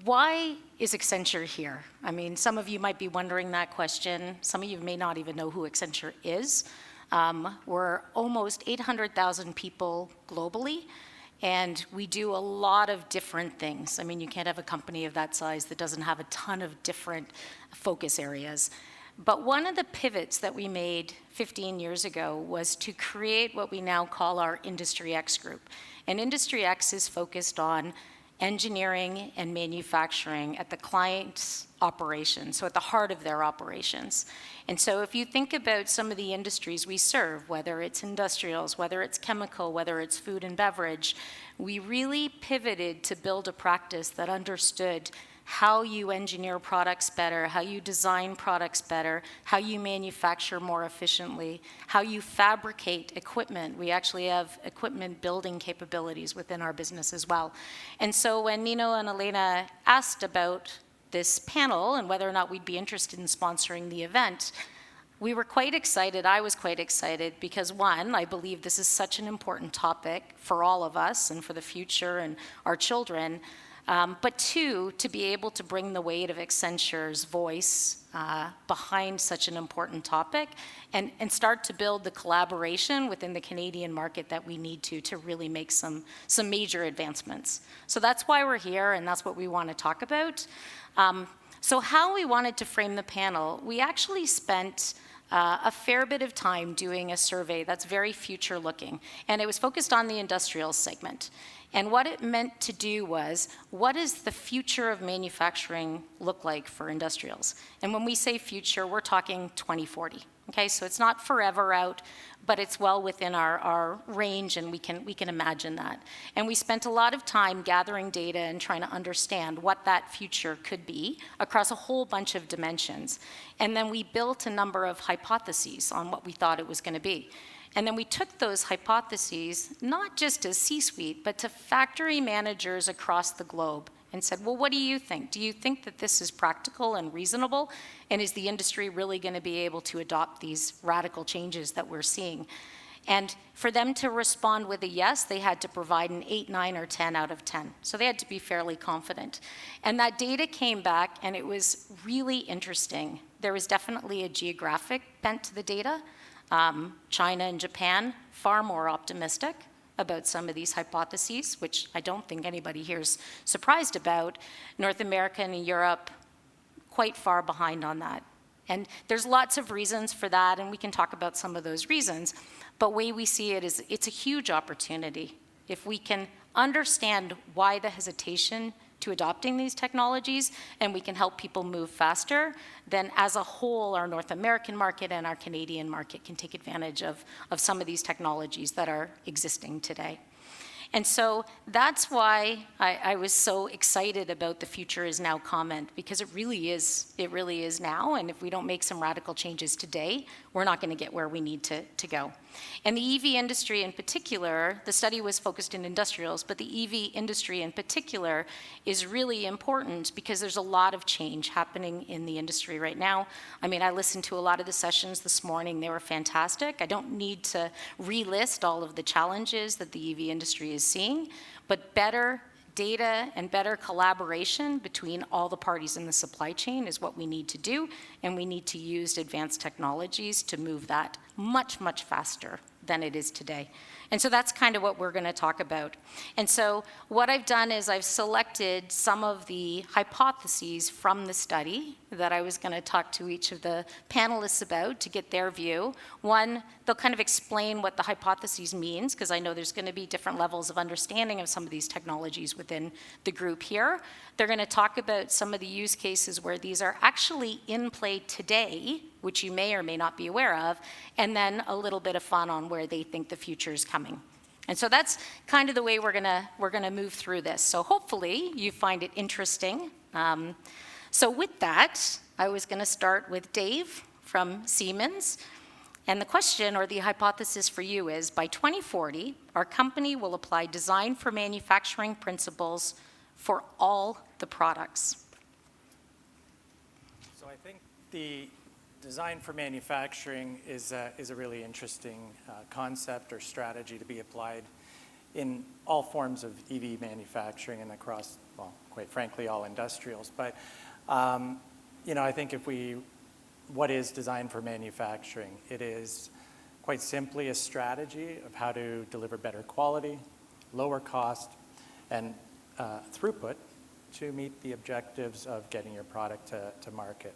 Why is Accenture here? I mean, some of you might be wondering that question. Some of you may not even know who Accenture is. We're almost 800,000 people globally, and we do a lot of different things. I mean, you can't have a company of that size that doesn't have a ton of different focus areas. But one of the pivots that we made 15 years ago was to create what we now call our Industry X group. And Industry X is focused on engineering and manufacturing at the client's operations, so at the heart of their operations. And so if you think about some of the industries we serve, whether it's industrials, whether it's chemical, whether it's food and beverage, we really pivoted to build a practice that understood how you engineer products better, how you design products better, how you manufacture more efficiently, how you fabricate equipment. We actually have equipment building capabilities within our business as well. And so when Nino and Elena asked about this panel and whether or not we'd be interested in sponsoring the event, we were quite excited. I was quite excited because, one, I believe this is such an important topic for all of us and for the future and our children. But two, to be able to bring the weight of Accenture's voice behind such an important topic and start to build the collaboration within the Canadian market that we need to really make some major advancements. So that's why we're here, and that's what we want to talk about. So how we wanted to frame the panel, we actually spent a fair bit of time doing a survey that's very future-looking, and it was focused on the industrial segment. And what it meant to do was, what does the future of manufacturing look like for industrials? And when we say future, we're talking 2040. Okay, so it's not forever out, but it's well within our range, and we can imagine that. And we spent a lot of time gathering data and trying to understand what that future could be across a whole bunch of dimensions. And then we built a number of hypotheses on what we thought it was going to be. And then we took those hypotheses, not just to C-suite, but to factory managers across the globe and said, well, what do you think? Do you think that this is practical and reasonable? And is the industry really going to be able to adopt these radical changes that we're seeing? And for them to respond with a yes, they had to provide an 8, 9, or 10 out of 10. So they had to be fairly confident. And that data came back, and it was really interesting. There was definitely a geographic bent to the data. China and Japan, far more optimistic about some of these hypotheses, which I don't think anybody here is surprised about. North America and Europe, quite far behind on that. And there's lots of reasons for that, and we can talk about some of those reasons. But the way we see it is it's a huge opportunity. If we can understand why the hesitation to adopting these technologies, and we can help people move faster, then as a whole, our North American market and our Canadian market can take advantage of some of these technologies that are existing today. And so that's why I was so excited about the future is now comment, because it really is now, and if we don't make some radical changes today, we're not going to get where we need to go. And the EV industry in particular, the study was focused in industrials, but the EV industry in particular is really important because there's a lot of change happening in the industry right now. I mean, I listened to a lot of the sessions this morning. They were fantastic. I don't need to relist all of the challenges that the EV industry is seeing, but better data and better collaboration between all the parties in the supply chain is what we need to do, and we need to use advanced technologies to move that much, much faster than it is today. And so that's kind of what we're going to talk about. And so what I've done is I've selected some of the hypotheses from the study that I was going to talk to each of the panelists about to get their view. One, they'll kind of explain what the hypotheses means, because I know there's going to be different levels of understanding of some of these technologies within the group here. They're going to talk about some of the use cases where these are actually in play today, which you may or may not be aware of, and then a little bit of fun on where they think the future is coming. And so that's kind of the way we're gonna move through this. So hopefully you find it interesting. So with that, I was gonna start with Dave from Siemens. And the question or the hypothesis for you is, by 2040, our company will apply design for manufacturing principles for all the products. So I think the design for manufacturing is a really interesting concept or strategy to be applied in all forms of EV manufacturing and across well, quite frankly, all industrials. But, I think what is design for manufacturing? It is quite simply a strategy of how to deliver better quality, lower cost, and throughput to meet the objectives of getting your product to market.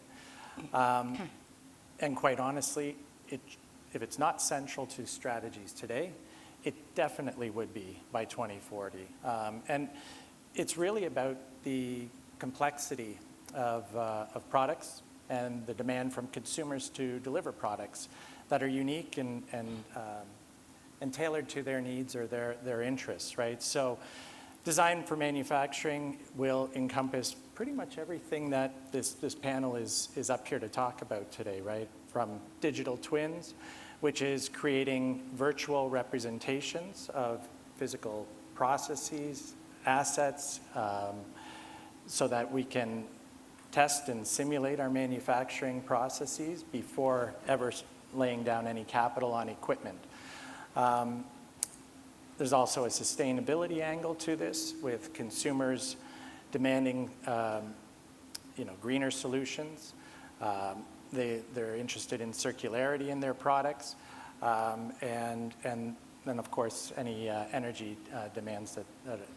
And quite honestly, if it's not central to strategies today, it definitely would be by 2040. And it's really about the complexity of products and the demand from consumers to deliver products that are unique and tailored to their needs or their interests, right? So design for manufacturing will encompass pretty much everything that this panel is up here to talk about today, right? From digital twins, which is creating virtual representations of physical processes, assets, so that we can test and simulate our manufacturing processes before ever laying down any capital on equipment. There's also a sustainability angle to this, with consumers demanding greener solutions. They're interested in circularity in their products, and then of course any energy demands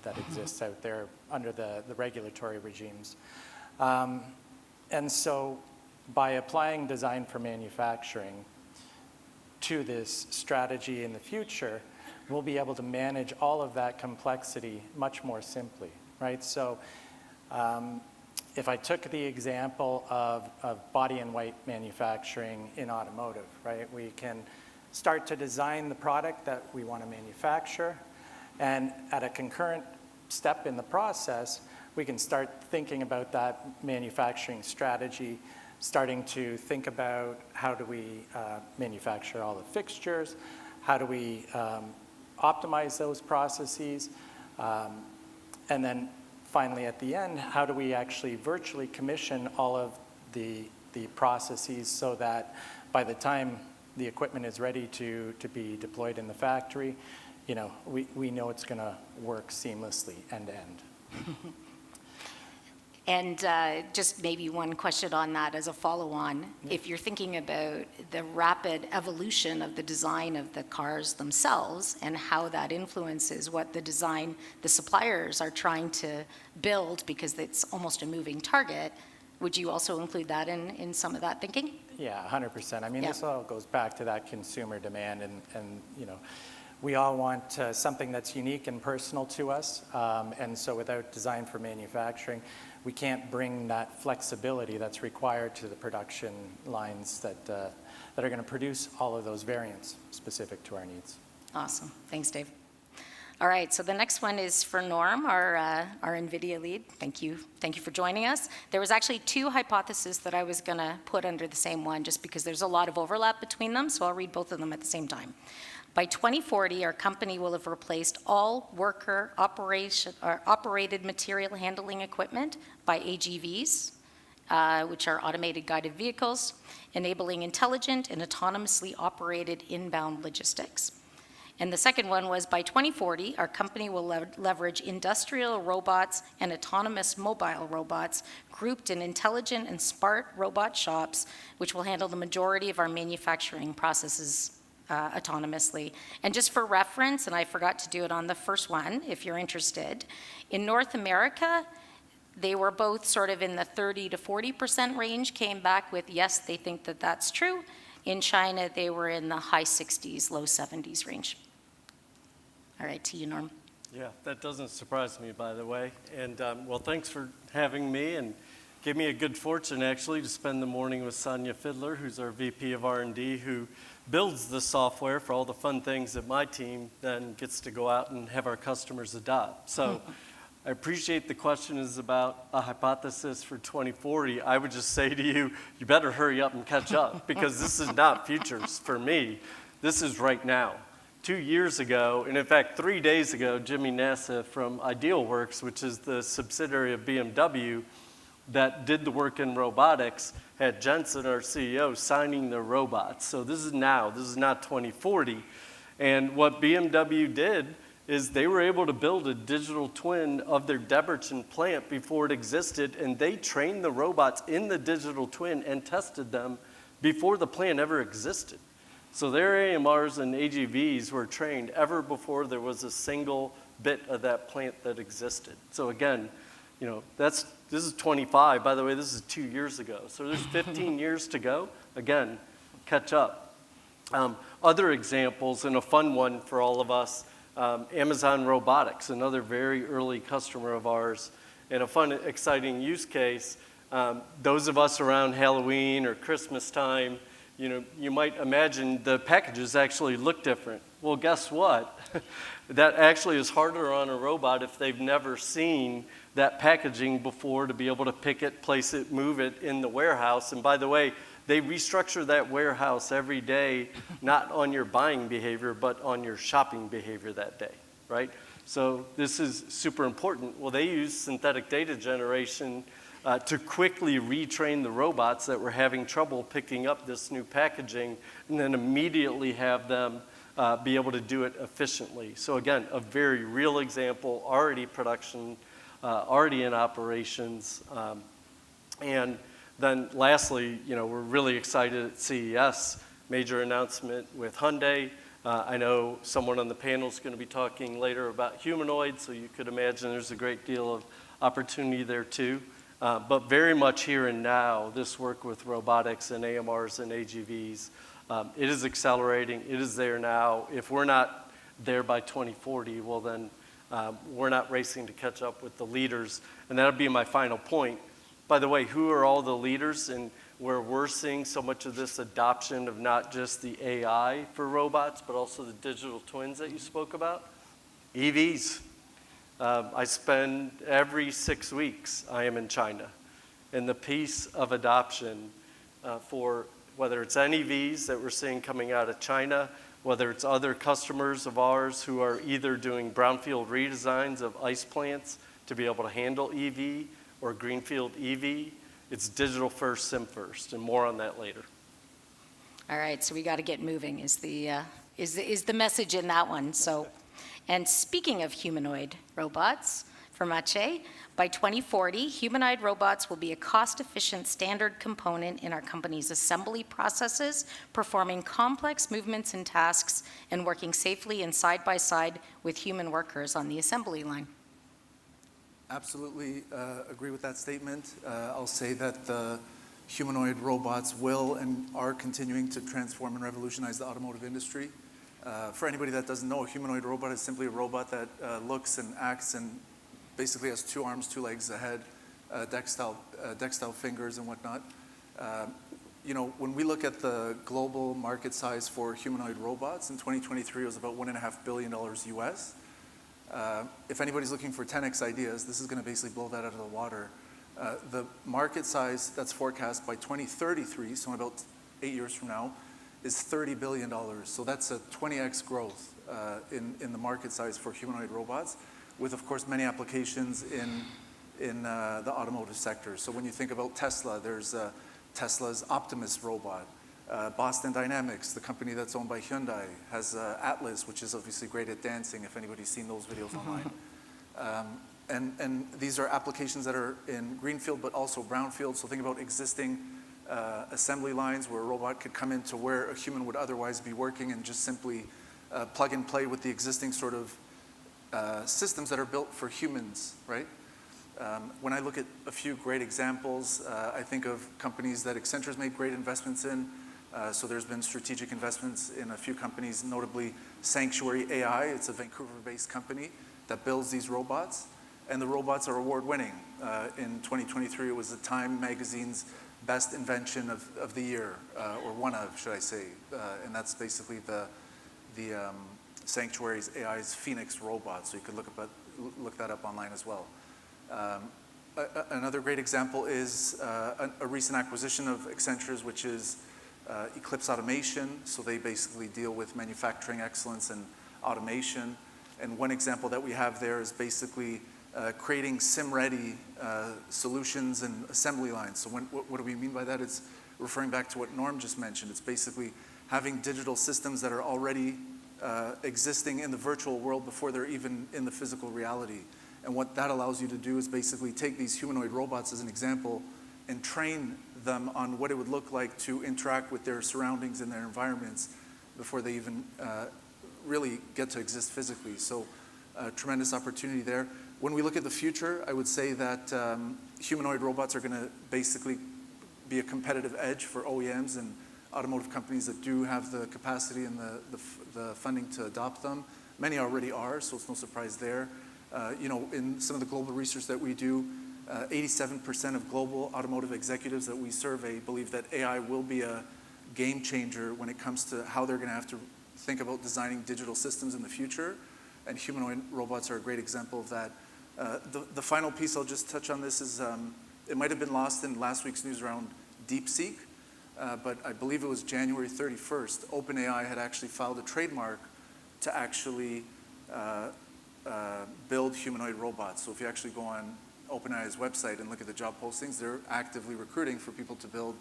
that exists out there under the regulatory regimes. And so by applying design for manufacturing to this strategy in the future, we'll be able to manage all of that complexity much more simply, right? So if I took the example of body and white manufacturing in automotive, right? We can start to design the product that we want to manufacture, and at a concurrent step in the process, we can start thinking about that manufacturing strategy, starting to think about how do we manufacture all the fixtures, how do we optimize those processes, and then finally at the end, how do we actually virtually commission all of the processes so that by the time the equipment is ready to be deployed in the factory, we know it's going to work seamlessly end to end. And just maybe one question on that as a follow-on. Yeah. If you're thinking about the rapid evolution of the design of the cars themselves and how that influences what the suppliers are trying to build, because it's almost a moving target, would you also include that in some of that thinking? Yeah, 100%. I mean, This all goes back to that consumer demand, and we all want something that's unique and personal to us, and so without design for manufacturing, we can't bring that flexibility that's required to the production lines that are going to produce all of those variants specific to our needs. Awesome. Thanks, Dave. All right, so the next one is for Norm, our NVIDIA lead. Thank you for joining us. There was actually two hypotheses that I was going to put under the same one, just because there's a lot of overlap between them, so I'll read both of them at the same time. By 2040, our company will have replaced all operated material handling equipment by AGVs, which are automated guided vehicles, enabling intelligent and autonomously operated inbound logistics. And the second one was, by 2040, our company will leverage industrial robots and autonomous mobile robots grouped in intelligent and smart robot shops, which will handle the majority of our manufacturing processes autonomously. And just for reference, and I forgot to do it on the first one, if you're interested, in North America, they were both sort of in the 30 to 40% range, came back with, yes, they think that that's true. In China, they were in the high 60s, low 70s range. All right, to you, Norm. Yeah, that doesn't surprise me, by the way. And well, thanks for having me, and gave me a good fortune, actually, to spend the morning with Sonia Fiedler, who's our VP of R&D, who builds the software for all the fun things that my team then gets to go out and have our customers adopt. So I appreciate the question is about a hypothesis for 2040. I would just say to you, you better hurry up and catch up, because this is not futures for me. This is right now. 2 years ago, and in fact 3 days ago, Jimmy Nassa from Idealworks, which is the subsidiary of BMW that did the work in robotics, had Jensen, our CEO, signing the robots. So this is now, this is not 2040. And what BMW did is they were able to build a digital twin of their Debrecen plant before it existed, and they trained the robots in the digital twin and tested them before the plant ever existed. So their AMRs and AGVs were trained ever before there was a single bit of that plant that existed. So again, you know, this is 25. By the way, this is 2 years ago. So there's 15 years to go. Again, catch up. Other examples, and a fun one for all of us, Amazon Robotics, another very early customer of ours, and a fun, exciting use case. Those of us around Halloween or Christmas time, you know, you might imagine the packages actually look different. Well, guess what? That actually is harder on a robot if they've never seen that packaging before to be able to pick it, place it, move it in the warehouse. And by the way, they restructure that warehouse every day, not on your buying behavior, but on your shopping behavior that day, right? So this is super important. Well, they use synthetic data generation to quickly retrain the robots that were having trouble picking up this new packaging, and then immediately have them be able to do it efficiently. So again, a very real example, already production, already in operations. And then lastly, you know, we're really excited at CES, major announcement with Hyundai. I know someone on the panel is going to be talking later about humanoids, so you could imagine there's a great deal of opportunity there too. But very much here and now, this work with robotics and AMRs and AGVs, it is accelerating. It is there now. If we're not there by 2040, well then we're not racing to catch up with the leaders. And that'll be my final point. By the way, who are all the leaders and where we're seeing so much of this adoption of not just the AI for robots, but also the digital twins that you spoke about? EVs. I spend every 6 weeks, I am in China. And the pace of adoption for whether it's NEVs that we're seeing coming out of China, whether it's other customers of ours who are either doing brownfield redesigns of ICE plants to be able to handle EV or greenfield EV, it's digital first, sim first, and more on that later. All right, so we got to get moving is the message in that one. So, and speaking of humanoid robots, for Maciej, by 2040, humanoid robots will be a cost-efficient standard component in our company's assembly processes, performing complex movements and tasks and working safely and side by side with human workers on the assembly line. Absolutely agree with that statement. I'll say that the humanoid robots will and are continuing to transform and revolutionize the automotive industry. For anybody that doesn't know, a humanoid robot is simply a robot that looks and acts and basically has 2 arms, 2 legs, a head, dextile fingers and whatnot. You know, when we look at the global market size for humanoid robots, in 2023 it was about $1.5 billion US. If anybody's looking for 10x ideas, this is going to basically blow that out of the water. The market size that's forecast by 2033, so in about 8 years from now, is $30 billion. So that's a 20x growth in the market size for humanoid robots, with of course many applications in the automotive sector. So when you think about Tesla, there's Tesla's Optimus robot. Boston Dynamics, the company that's owned by Hyundai, has Atlas, which is obviously great at dancing, if anybody's seen those videos online. And these are applications that are in greenfield, but also brownfield. So think about existing assembly lines where a robot could come into where a human would otherwise be working and just simply plug and play with the existing sort of systems that are built for humans, right? When I look at a few great examples, I think of companies that Accenture's made great investments in. So there's been strategic investments in a few companies, notably Sanctuary AI. It's a Vancouver-based company that builds these robots, and the robots are award-winning. In 2023, it was the Time magazine's best invention of the year, or one of, should I say, and that's basically the Sanctuary's AI's Phoenix robot. So you could look that up online as well. Another great example is a recent acquisition of Accenture's, which is Eclipse Automation. So they basically deal with manufacturing excellence and automation. And one example that we have there is basically creating SIM-ready solutions and assembly lines. So what do we mean by that? It's referring back to what Norm just mentioned. It's basically having digital systems that are already existing in the virtual world before they're even in the physical reality. And what that allows you to do is basically take these humanoid robots as an example and train them on what it would look like to interact with their surroundings and their environments before they even really get to exist physically. So tremendous opportunity there. When we look at the future, I would say that humanoid robots are going to basically be a competitive edge for OEMs and automotive companies that do have the capacity and the funding to adopt them. Many already are, so it's no surprise there. In some of the global research that we do, 87% of global automotive executives that we survey believe that AI will be a game changer when it comes to how they're going to have to think about designing digital systems in the future. And humanoid robots are a great example of that. The final piece I'll just touch on this is, it might have been lost in last week's news around DeepSeek, but I believe it was January 31st. OpenAI had actually filed a trademark to actually build humanoid robots. So if you actually go on OpenAI's website and look at the job postings, they're actively recruiting for people to build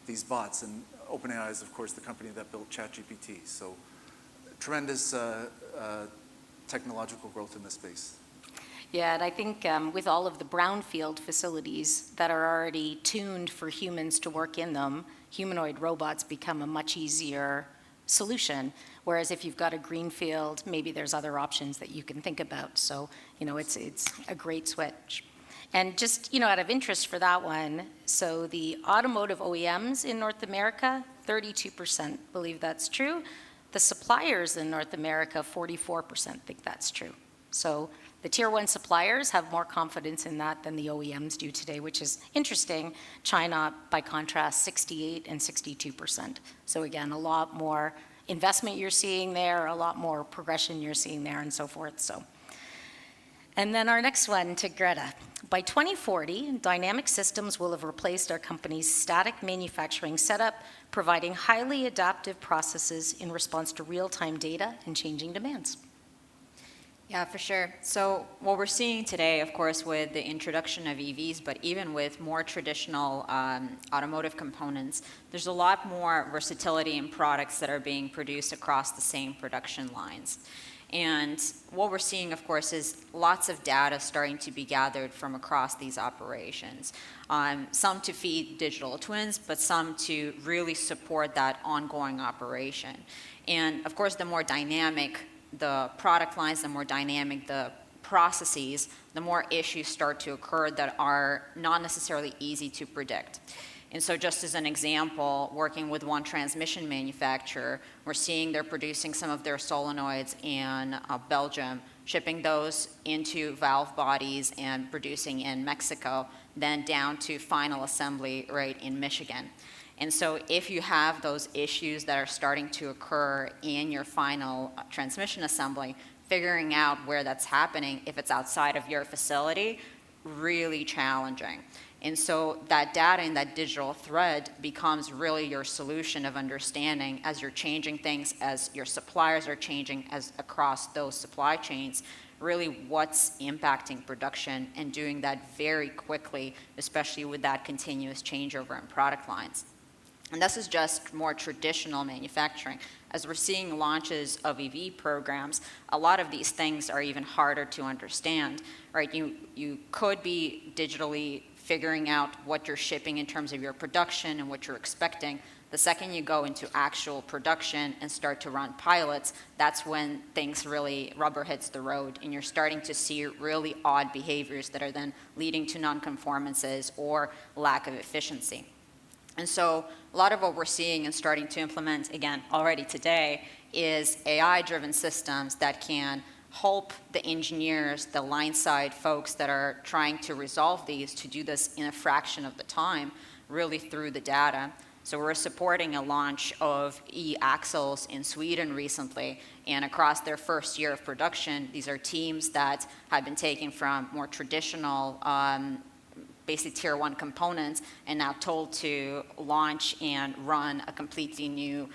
these bots. And OpenAI is, of course, the company that built ChatGPT. So tremendous technological growth in this space. Yeah, and I think with all of the brownfield facilities that are already tuned for humans to work in them, humanoid robots become a much easier solution. Whereas if you've got a greenfield, maybe there's other options that you can think about. So, it's a great switch. And just, out of interest for that one, so the automotive OEMs in North America, 32% believe that's true. The suppliers in North America, 44% think that's true. So the tier one suppliers have more confidence in that than the OEMs do today, which is interesting. China, by contrast, 68 and 62%. So again, a lot more investment you're seeing there, a lot more progression you're seeing there, and so forth. So, and then our next one to Greta. By 2040, dynamic systems will have replaced our company's static manufacturing setup, providing highly adaptive processes in response to real-time data and changing demands. Yeah, for sure. So what we're seeing today, of course, with the introduction of EVs, but even with more traditional automotive components, there's a lot more versatility in products that are being produced across the same production lines. And what we're seeing, of course, is lots of data starting to be gathered from across these operations. Some to feed digital twins, but some to really support that ongoing operation. And of course, the more dynamic the product lines, the more dynamic the processes, the more issues start to occur that are not necessarily easy to predict. And so just as an example, working with one transmission manufacturer, we're seeing they're producing some of their solenoids in Belgium, shipping those into valve bodies and producing in Mexico, then down to final assembly right in Michigan. And so if you have those issues that are starting to occur in your final transmission assembly, figuring out where that's happening, if it's outside of your facility, really challenging. And so that data and that digital thread becomes really your solution of understanding as you're changing things, as your suppliers are changing as across those supply chains, really what's impacting production and doing that very quickly, especially with that continuous changeover in product lines. And this is just more traditional manufacturing. As we're seeing launches of EV programs, a lot of these things are even harder to understand, right? You could be digitally figuring out what you're shipping in terms of your production and what you're expecting. The second you go into actual production and start to run pilots, that's when things really, rubber hits the road, and you're starting to see really odd behaviors that are then leading to non-conformances or lack of efficiency. And so a lot of what we're seeing and starting to implement, again, already today, is AI-driven systems that can help the engineers, the line-side folks that are trying to resolve these, to do this in a fraction of the time, really through the data. So we're supporting a launch of e-axles in Sweden recently, and across their first year of production, these are teams that have been taken from more traditional basic tier one components and now told to launch and run a completely new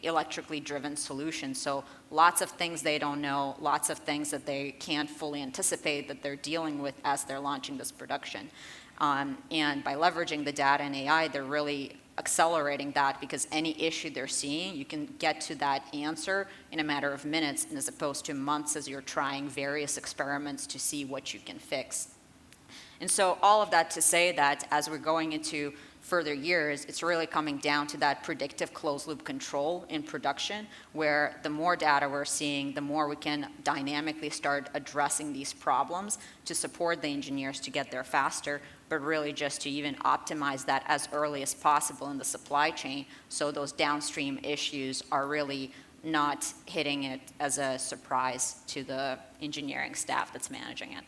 electrically driven solution. So lots of things they don't know, lots of things that they can't fully anticipate that they're dealing with as they're launching this production. And by leveraging the data and AI, they're really accelerating that, because any issue they're seeing, you can get to that answer in a matter of minutes, and as opposed to months as you're trying various experiments to see what you can fix. And so all of that to say that as we're going into further years, it's really coming down to that predictive closed loop control in production, where the more data we're seeing, the more we can dynamically start addressing these problems to support the engineers to get there faster, but really just to even optimize that as early as possible in the supply chain, so those downstream issues are really not hitting it as a surprise to the engineering staff that's managing it.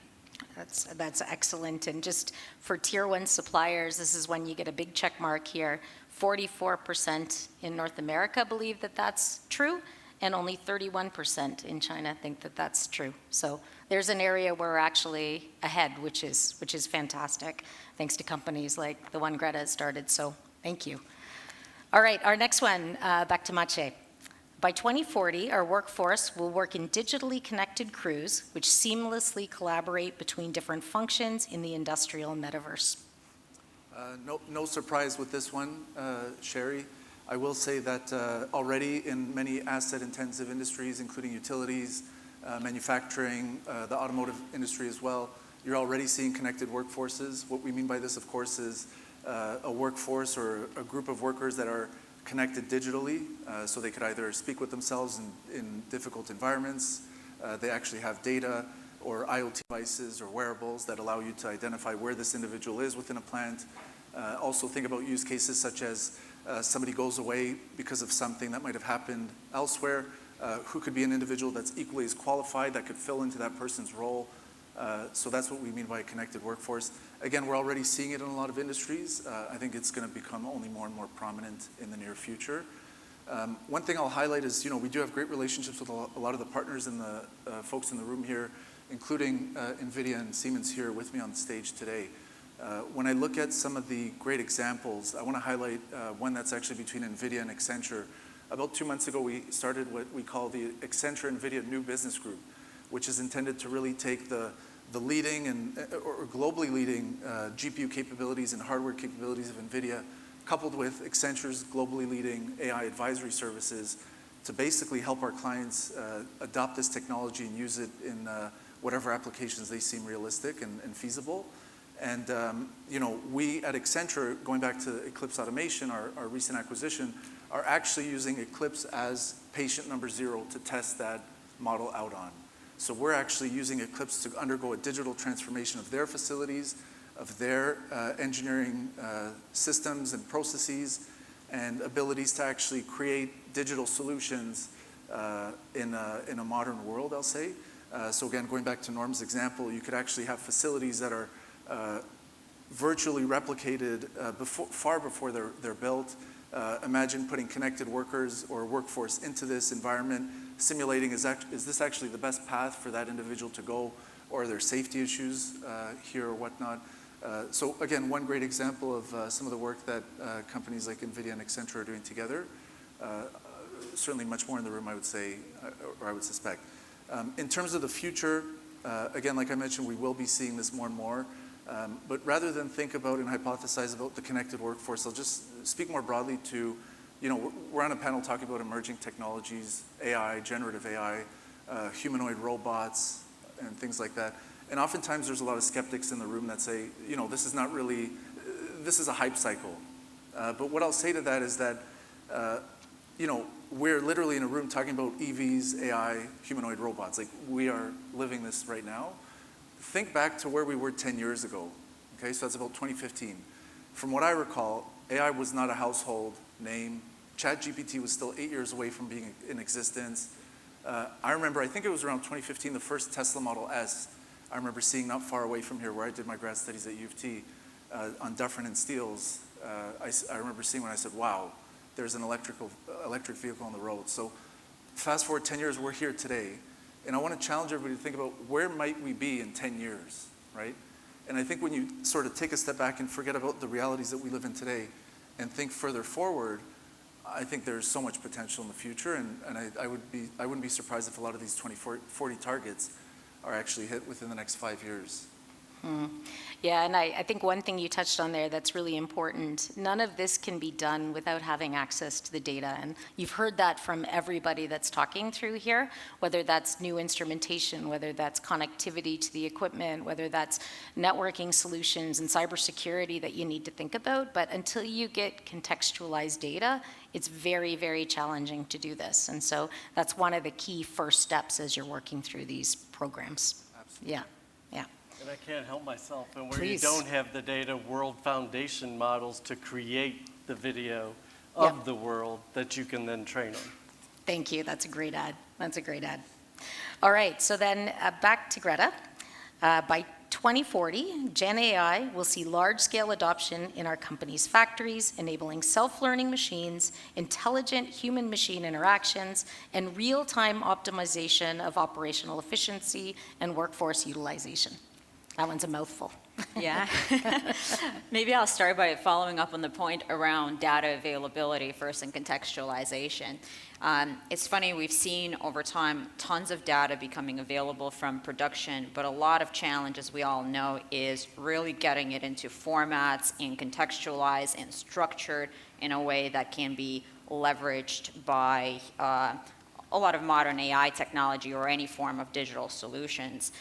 That's excellent. And just for tier one suppliers, this is when you get a big check mark here. 44% in North America believe that that's true, and only 31% in China think that that's true. So there's an area where we're actually ahead, which is fantastic, thanks to companies like the one Greta has started. So thank you. All right, our next one, back to Maciej. By 2040, our workforce will work in digitally connected crews, which seamlessly collaborate between different functions in the industrial metaverse. No surprise with this one, Sherry. I will say that already in many asset-intensive industries, including utilities, manufacturing, the automotive industry as well, you're already seeing connected workforces. What we mean by this, of course, is a workforce or a group of workers that are connected digitally, so they could either speak with themselves in difficult environments, they actually have data or IoT devices or wearables that allow you to identify where this individual is within a plant. Also think about use cases such as somebody goes away because of something that might have happened elsewhere, who could be an individual that's equally as qualified that could fill into that person's role. So that's what we mean by a connected workforce. Again, we're already seeing it in a lot of industries. I think it's going to become only more and more prominent in the near future. One thing I'll highlight is, we do have great relationships with a lot of the partners and the folks in the room here, including NVIDIA and Siemens here with me on stage today. When I look at some of the great examples, I want to highlight one that's actually between NVIDIA and Accenture. About 2 months ago, we started what we call the Accenture NVIDIA New Business Group, which is intended to really take the leading or globally leading GPU capabilities and hardware capabilities of NVIDIA, coupled with Accenture's globally leading AI advisory services, to basically help our clients adopt this technology and use it in whatever applications they seem realistic and feasible. And we at Accenture, going back to Eclipse Automation, our recent acquisition, are actually using Eclipse as patient number 0 to test that model out on. So we're actually using Eclipse to undergo a digital transformation of their facilities, of their engineering systems and processes, and abilities to actually create digital solutions in a modern world, I'll say. So again, going back to Norm's example, you could actually have facilities that are virtually replicated far before they're built. Imagine putting connected workers or workforce into this environment, simulating is this actually the best path for that individual to go, or are there safety issues here or whatnot. So again, one great example of some of the work that companies like NVIDIA and Accenture are doing together. Certainly much more in the room, I would say, or I would suspect. In terms of the future, again, like I mentioned, we will be seeing this more and more. But rather than think about and hypothesize about the connected workforce, I'll just speak more broadly to, we're on a panel talking about emerging technologies, AI, generative AI, humanoid robots, and things like that. And oftentimes there's a lot of skeptics in the room that say, this is not really, this is a hype cycle. But what I'll say to that is that, we're literally in a room talking about EVs, AI, humanoid robots. Like, we are living this right now. Think back to where we were 10 years ago. Okay, so that's about 2015. From what I recall, AI was not a household name. ChatGPT was still 8 years away from being in existence. I remember, I think it was around 2015, the first Tesla Model S, I remember seeing not far away from here where I did my grad studies at U of T, on Dufferin and Steeles. I remember seeing when I said, wow, there's an electric vehicle on the road. So fast forward 10 years, we're here today. And I want to challenge everybody to think about where might we be in 10 years, right? And I think when you sort of take a step back and forget about the realities that we live in today and think further forward, I think there's so much potential in the future. And I wouldn't be surprised if a lot of these 2040 targets are actually hit within the next 5 years. Yeah, and I think one thing you touched on there that's really important, none of this can be done without having access to the data. And you've heard that from everybody that's talking through here, whether that's new instrumentation, whether that's connectivity to the equipment, whether that's networking solutions and cybersecurity that you need to think about. But until you get contextualized data, it's very, very challenging to do this. And so that's one of the key first steps as you're working through these programs. Absolutely. Yeah, yeah. And I can't help myself. And where Please. you don't have the data, world foundation models to create the video of Yep. the world that you can then train on. Thank you. That's a great ad. That's a great ad. All right. So then back to Greta. By 2040, GenAI will see large-scale adoption in our company's factories, enabling self-learning machines, intelligent human-machine interactions, and real-time optimization of operational efficiency and workforce utilization. That one's a mouthful. Yeah. Maybe I'll start by following up on the point around data availability first and contextualization. It's funny, we've seen over time tons of data becoming available from production, but a lot of challenges we all know is really getting it into formats and contextualized and structured in a way that can be leveraged by a lot of modern AI technology or any form of digital solutions.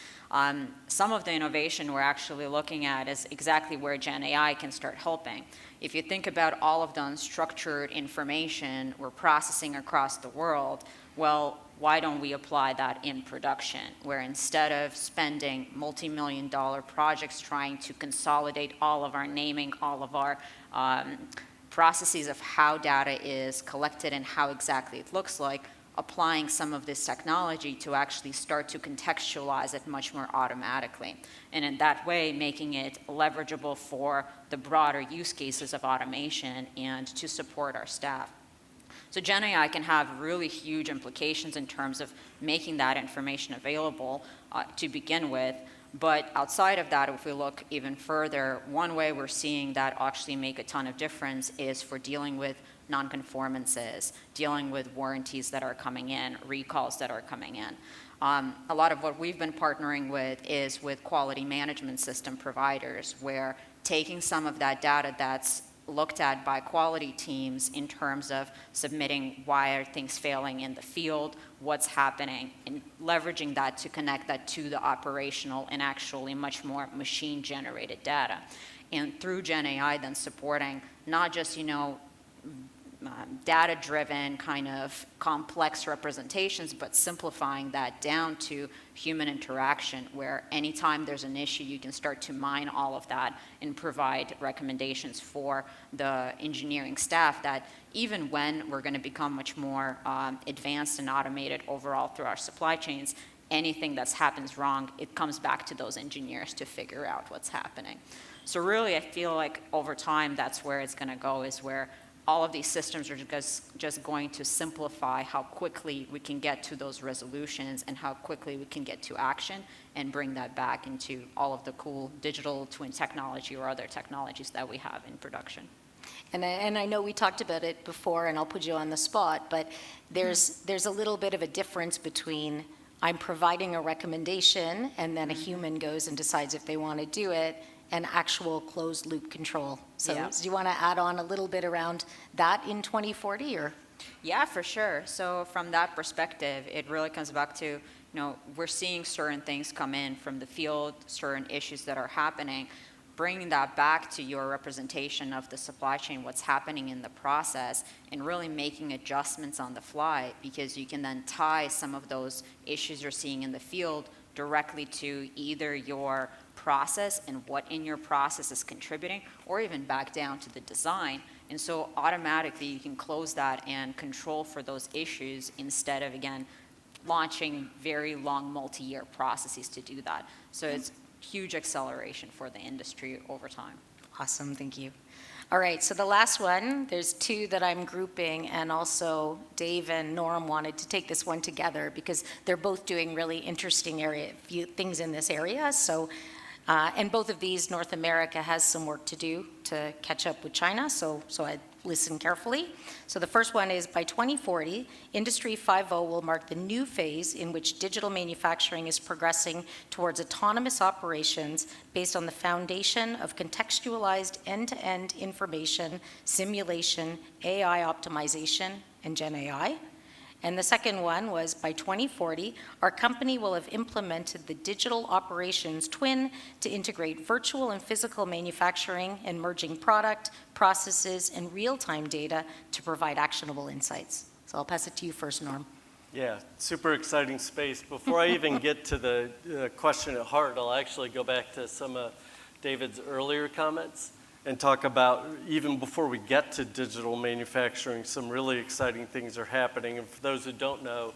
Some of the innovation we're actually looking at is exactly where GenAI can start helping. If you think about all of the unstructured information we're processing across the world, well, why don't we apply that in production, where instead of spending multi-million-dollar projects trying to consolidate all of our naming, all of our processes of how data is collected and how exactly it looks like, applying some of this technology to actually start to contextualize it much more automatically. And in that way, making it leverageable for the broader use cases of automation and to support our staff. So GenAI can have really huge implications in terms of making that information available to begin with. But outside of that, if we look even further, one way we're seeing that actually make a ton of difference is for dealing with non-conformances, dealing with warranties that are coming in, recalls that are coming in. A lot of what we've been partnering with is with quality management system providers, where taking some of that data that's looked at by quality teams in terms of submitting why are things failing in the field, what's happening, and leveraging that to connect that to the operational and actually much more machine-generated data. And through GenAI then supporting not just, data-driven kind of complex representations, but simplifying that down to human interaction, where anytime there's an issue, you can start to mine all of that and provide recommendations for the engineering staff that even when we're going to become much more advanced and automated overall through our supply chains, anything that happens wrong, it comes back to those engineers to figure out what's happening. So really, I feel like over time, that's where it's going to go, is where all of these systems are just going to simplify how quickly we can get to those resolutions and how quickly we can get to action and bring that back into all of the cool digital twin technology or other technologies that we have in production. And I know we talked about it before, and I'll put you on the spot, but there's a little bit of a difference between I'm providing a recommendation and then a human goes and decides if they want to do it, and actual closed loop control. So Yeah. do you want to add on a little bit around that in 2040 or? Yeah, for sure. So from that perspective, it really comes back to, we're seeing certain things come in from the field, certain issues that are happening, bringing that back to your representation of the supply chain, what's happening in the process, and really making adjustments on the fly, because you can then tie some of those issues you're seeing in the field directly to either your process and what in your process is contributing, or even back down to the design. And so automatically you can close that and control for those issues instead of, again, launching very long multi-year processes to do that. So it's huge acceleration for the industry over time. Awesome, thank you. All right, so the last one, there's two that I'm grouping, and also Dave and Norm wanted to take this one together because they're both doing really interesting things in this area. So, and both of these, North America has some work to do to catch up with China, so I listen carefully. So the first one is by 2040, Industry 5.0 will mark the new phase in which digital manufacturing is progressing towards autonomous operations based on the foundation of contextualized end-to-end information, simulation, AI optimization, and GenAI. And the second one was by 2040, our company will have implemented the digital operations twin to integrate virtual and physical manufacturing and merging product, processes, and real-time data to provide actionable insights. So I'll pass it to you first, Norm. Yeah, super exciting space. Before I even get to the question at heart, I'll actually go back to some of David's earlier comments and talk about, even before we get to digital manufacturing, some really exciting things are happening. And for those who don't know,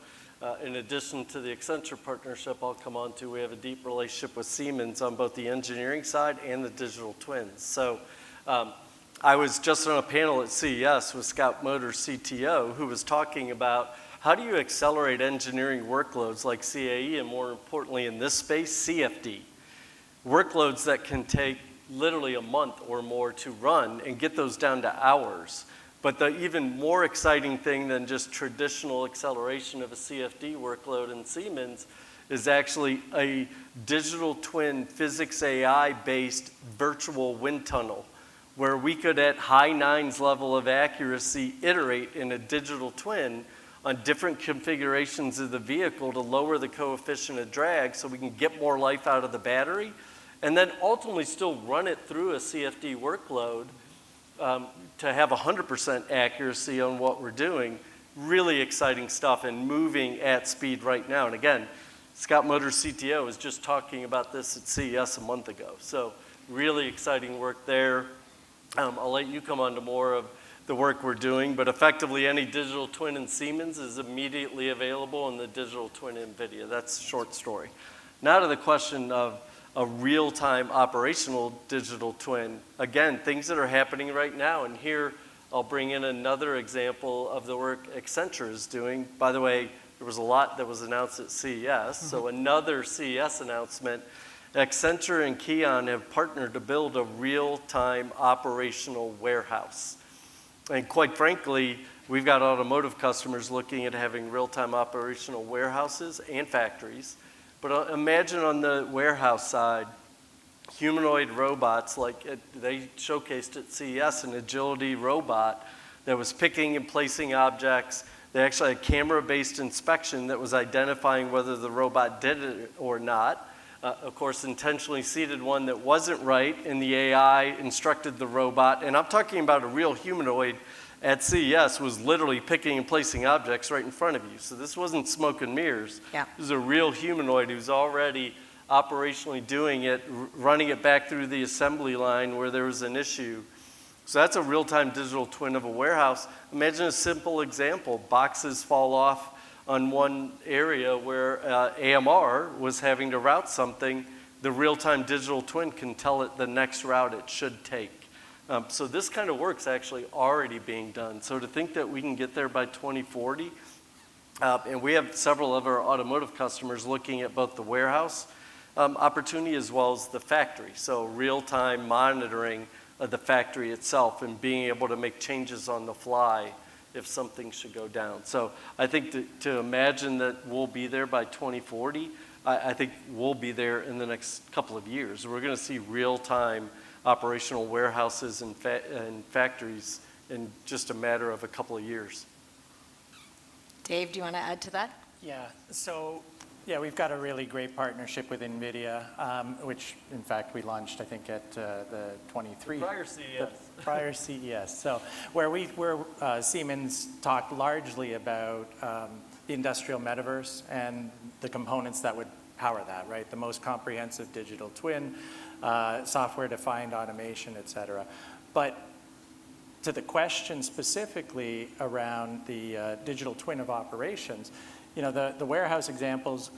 in addition to the Accenture partnership I'll come on to, we have a deep relationship with Siemens on both the engineering side and the digital twins. So I was just on a panel at CES with Scout Motors CTO who was talking about how do you accelerate engineering workloads like CAE and, more importantly in this space, CFD, workloads that can take literally a month or more to run and get those down to hours. But the even more exciting thing than just traditional acceleration of a CFD workload in Siemens is actually a digital twin physics AI based virtual wind tunnel where we could at high nines level of accuracy iterate in a digital twin on different configurations of the vehicle to lower the coefficient of drag so we can get more life out of the battery, and then ultimately still run it through a CFD workload to have 100% accuracy on what we're doing. Really exciting stuff and moving at speed right now. And again, Scott Motors CTO was just talking about this at CES a month ago. So really exciting work there. I'll let you come on to more of the work we're doing, but effectively any digital twin in Siemens is immediately available in the digital twin in NVIDIA. That's a short story. Now to the question of a real-time operational digital twin. Again, things that are happening right now, and here I'll bring in another example of the work Accenture is doing. By the way, there was a lot that was announced at CES, so another CES announcement. Accenture and Kion have partnered to build a real-time operational warehouse. And quite frankly, we've got automotive customers looking at having real-time operational warehouses and factories. But imagine on the warehouse side, humanoid robots, like they showcased at CES, an agility robot that was picking and placing objects. They actually had camera-based inspection that was identifying whether the robot did it or not. Of course, intentionally seated one that wasn't right, and the AI instructed the robot. And I'm talking about a real humanoid at CES was literally picking and placing objects right in front of you. So this wasn't smoke and mirrors. Yeah. This is a real humanoid who's already operationally doing it, running it back through the assembly line where there was an issue. So that's a real-time digital twin of a warehouse. Imagine a simple example. Boxes fall off on one area where AMR was having to route something. The real-time digital twin can tell it the next route it should take. So this kind of work's actually already being done. So to think that we can get there by 2040, and we have several of our automotive customers looking at both the warehouse opportunity as well as the factory. So real-time monitoring of the factory itself and being able to make changes on the fly if something should go down. So I think to imagine that we'll be there by 2040, I think we'll be there in the next couple of years. We're going to see real-time operational warehouses and factories in just a matter of a couple of years. Dave, do you want to add to that? Yeah, so we've got a really great partnership with NVIDIA, which in fact we launched, I think, at the 23. Prior CES. Prior CES. So where Siemens talked largely about the industrial metaverse and the components that would power that, right? The most comprehensive digital twin, software-defined automation, et cetera. But to the question specifically around the digital twin of operations, you know, the warehouse example's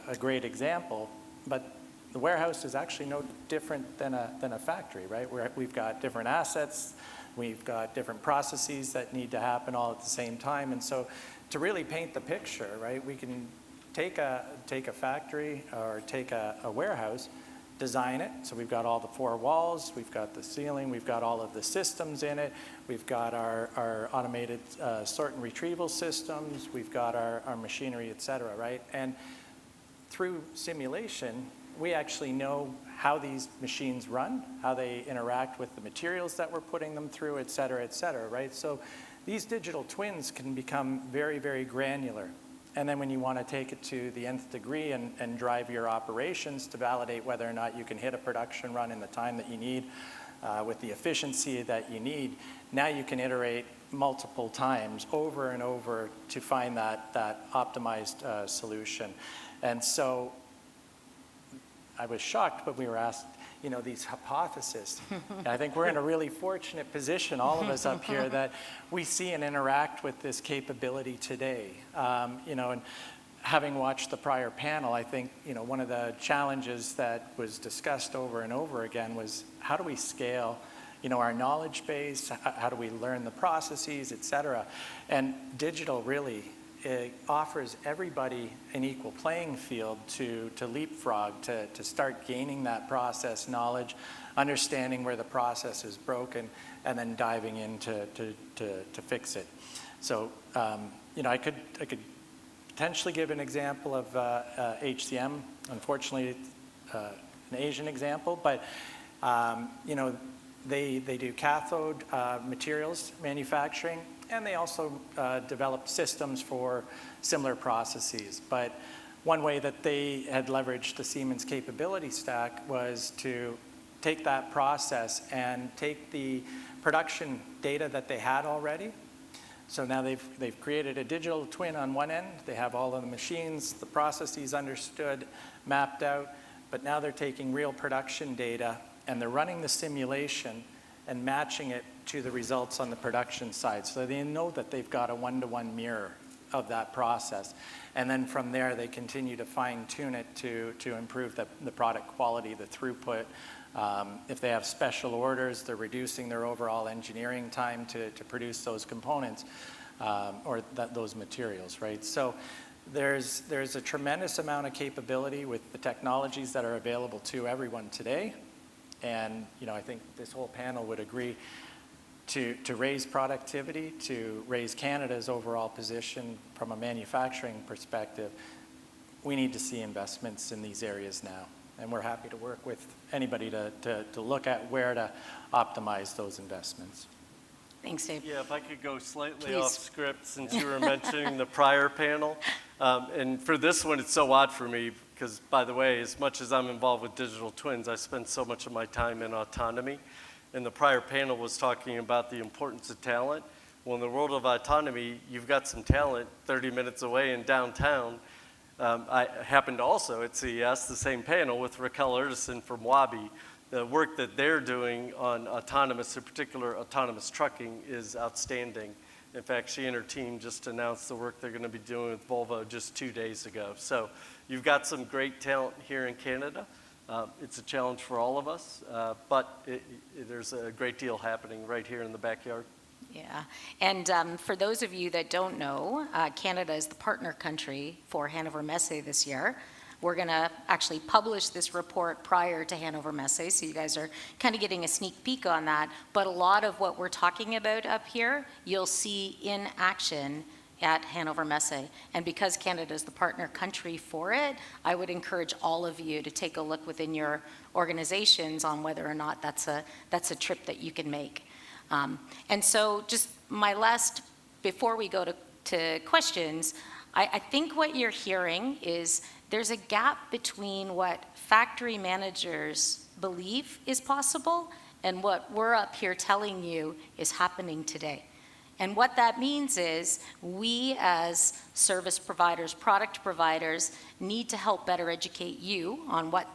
a great example, but the warehouse is actually no different than a factory, right? We've got different assets, we've got different processes that need to happen all at the same time, and so to really paint the picture, right, we can take a factory or take a warehouse design it. So we've got all the 4 walls, we've got the ceiling, we've got all of the systems in it, we've got our automated sort and retrieval systems, we've got our machinery, et cetera, right? And through simulation, we actually know how these machines run, how they interact with the materials that we're putting them through, et cetera, right? So these digital twins can become very, very granular. And then when you want to take it to the nth degree and drive your operations to validate whether or not you can hit a production run in the time that you need, with the efficiency that you need, now you can iterate multiple times over and over to find that optimized solution. And so I was shocked when we were asked, you know, these hypotheses. And I think we're in a really fortunate position, all of us up here, that we see and interact with this capability today. You know, and having watched the prior panel, I think, you know, one of the challenges that was discussed over and over again was how do we scale, you know, our knowledge base, how do we learn the processes, et cetera. And digital really, it offers everybody an equal playing field to leapfrog, to start gaining that process knowledge, understanding where the process is broken, and then diving in to fix it. So, you know, I could potentially give an example of HCM. Unfortunately, an Asian example, but you know, they do cathode materials manufacturing, and they also developed systems for similar processes. But one way that they had leveraged the Siemens capability stack was to take that process and take the production data that they had already. So now they've created a digital twin on one end. They have all of the machines, the processes understood, mapped out, but now they're taking real production data and they're running the simulation and matching it to the results on the production side. So they know that they've got a one-to-one mirror of that process. And then from there, they continue to fine-tune it to improve the product quality, the throughput. If they have special orders, they're reducing their overall engineering time to produce those components or those materials, right? So there's a tremendous amount of capability with the technologies that are available to everyone today. And you know, I think this whole panel would agree to raise productivity, to raise Canada's overall position from a manufacturing perspective, we need to see investments in these areas now. And we're happy to work with anybody to look at where to optimize those investments. Thanks, Dave. Yeah, if I could go slightly Please. off script since you were mentioning the prior panel. And for this one, it's so odd for me because, by the way, as much as I'm involved with digital twins, I spend so much of my time in autonomy. And the prior panel was talking about the importance of talent. Well, in the world of autonomy, you've got some talent 30 minutes away in downtown. I happened also at CES, the same panel with Raquel Erdison from Wabi. The work that they're doing on autonomous, in particular autonomous trucking, is outstanding. In fact, she and her team just announced the work they're going to be doing with Volvo just 2 days ago. So you've got some great talent here in Canada. It's a challenge for all of us, but there's a great deal happening right here in the backyard. Yeah, and for those of you that don't know, Canada is the partner country for Hanover Messe this year. We're going to actually publish this report prior to Hanover Messe, so you guys are kind of getting a sneak peek on that. But a lot of what we're talking about up here, you'll see in action at Hanover Messe. And because Canada is the partner country for it, I would encourage all of you to take a look within your organizations on whether or not that's a trip that you can make. And so just my last, before we go to questions, I think what you're hearing is there's a gap between what factory managers believe is possible and what we're up here telling you is happening today. And what that means is we as service providers, product providers, need to help better educate you on what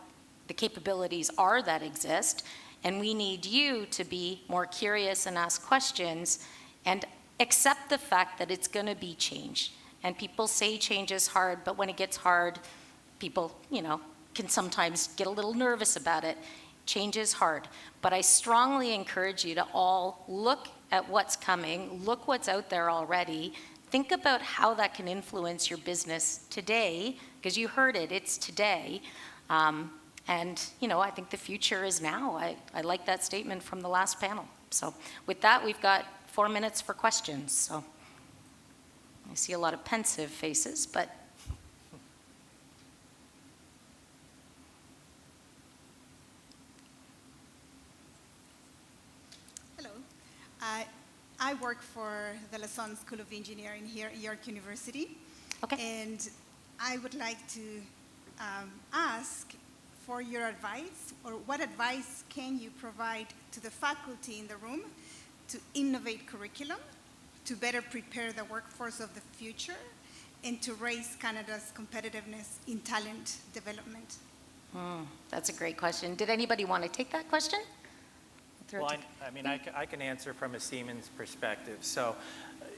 the capabilities are that exist. And we need you to be more curious and ask questions and accept the fact that it's going to be change. And people say change is hard, but when it gets hard, people, you know, can sometimes get a little nervous about it. Change is hard. But I strongly encourage you to all look at what's coming, look what's out there already, think about how that can influence your business today, because you heard it, it's today. And, I think the future is now. I like that statement from the last panel. So with that, we've got 4 minutes for questions. So I see a lot of pensive faces, but. Hello. I work for the Lausanne School of Engineering here at York University. Okay. And I would like to ask for your advice, or what advice can you provide to the faculty in the room to innovate curriculum, to better prepare the workforce of the future, and to raise Canada's competitiveness in talent development? That's a great question. Did anybody want to take that question? Well, I can answer from a Siemens perspective. So,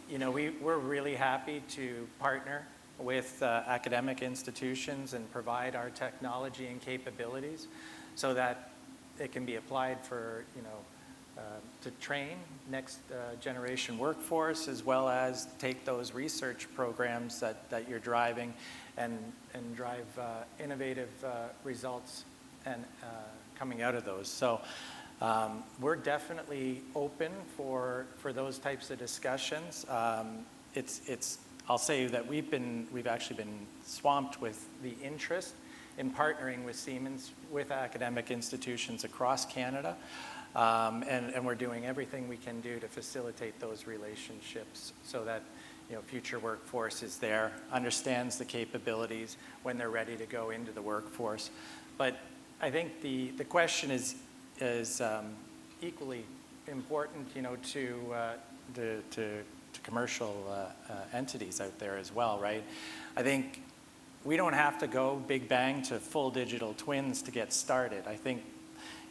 we're really happy to partner with academic institutions and provide our technology and capabilities so that it can be applied for, to train next generation workforce, as well as take those research programs that you're driving and drive innovative results and coming out of those. So we're definitely open for those types of discussions. I'll say that we've actually been swamped with the interest in partnering with Siemens, with academic institutions across Canada, and we're doing everything we can do to facilitate those relationships so that future workforce is there, understands the capabilities when they're ready to go into the workforce. But I think the question is equally important, to commercial entities out there as well, right? I think we don't have to go big bang to full digital twins to get started. I think,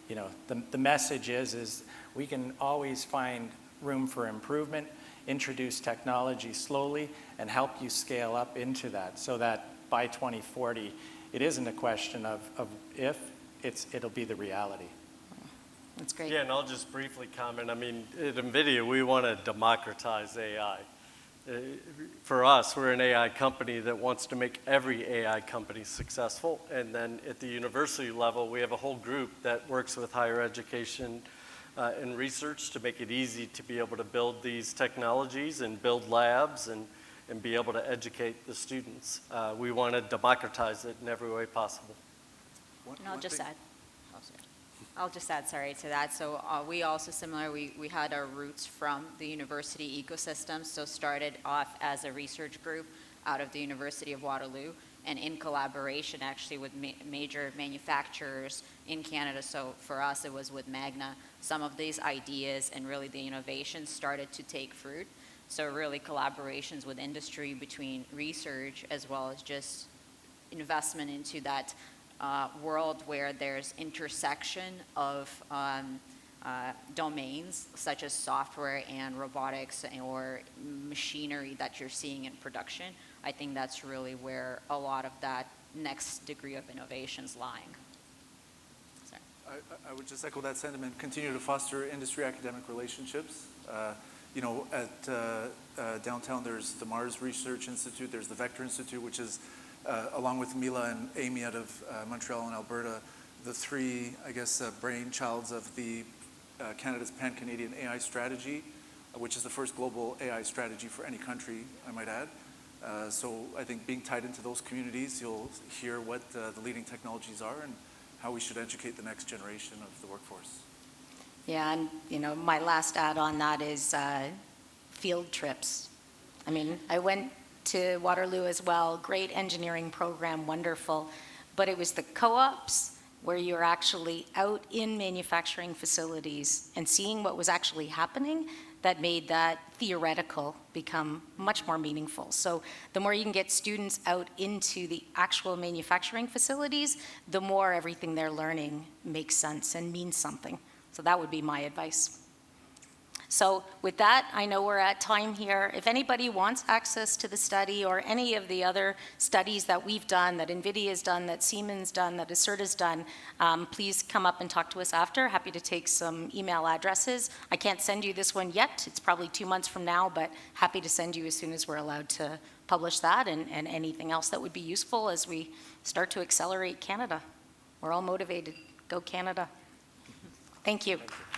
the message is we can always find room for improvement, introduce technology slowly, and help you scale up into that so that by 2040, it isn't a question of if, it'll be the reality. That's great. Yeah, and I'll just briefly comment. I mean, at NVIDIA, we want to democratize AI. For us, we're an AI company that wants to make every AI company successful. And then at the university level, we have a whole group that works with higher education and research to make it easy to be able to build these technologies and build labs and be able to educate the students. We want to democratize it in every way possible. And I'll just add, sorry, to that. So we also similar, we had our roots from the university ecosystem, so started off as a research group out of the University of Waterloo, and in collaboration actually with major manufacturers in Canada. So for us, it was with Magna. Some of these ideas and really the innovations started to take fruit. So really collaborations with industry between research as well as just investment into that world where there's intersection of domains such as software and robotics or machinery that you're seeing in production. I think that's really where a lot of that next degree of innovation is lying. Sorry. I would just echo that sentiment. Continue to foster industry-academic relationships. At downtown, there's the Mars Research Institute. There's the Vector Institute, which is along with Mila and Amy out of Montreal and Alberta, the three, brainchilds of the Canada's Pan-Canadian AI strategy, which is the first global AI strategy for any country, I might add. So I think being tied into those communities, you'll hear what the leading technologies are and how we should educate the next generation of the workforce. Yeah, and my last add on that is field trips. I mean, I went to Waterloo as well, great engineering program, wonderful, but it was the co-ops where you're actually out in manufacturing facilities and seeing what was actually happening that made that theoretical become much more meaningful. So the more you can get students out into the actual manufacturing facilities, the more everything they're learning makes sense and means something. So that would be my advice. So with that, I know we're at time here. If anybody wants access to the study or any of the other studies that we've done, that NVIDIA has done, that Siemens done, that Acerta's done, please come up and talk to us after. Happy to take some email addresses. I can't send you this one yet. It's probably 2 months from now, but happy to send you as soon as we're allowed to publish that and anything else that would be useful as we start to accelerate Canada. We're all motivated. Go Canada. Thank you. Thank you.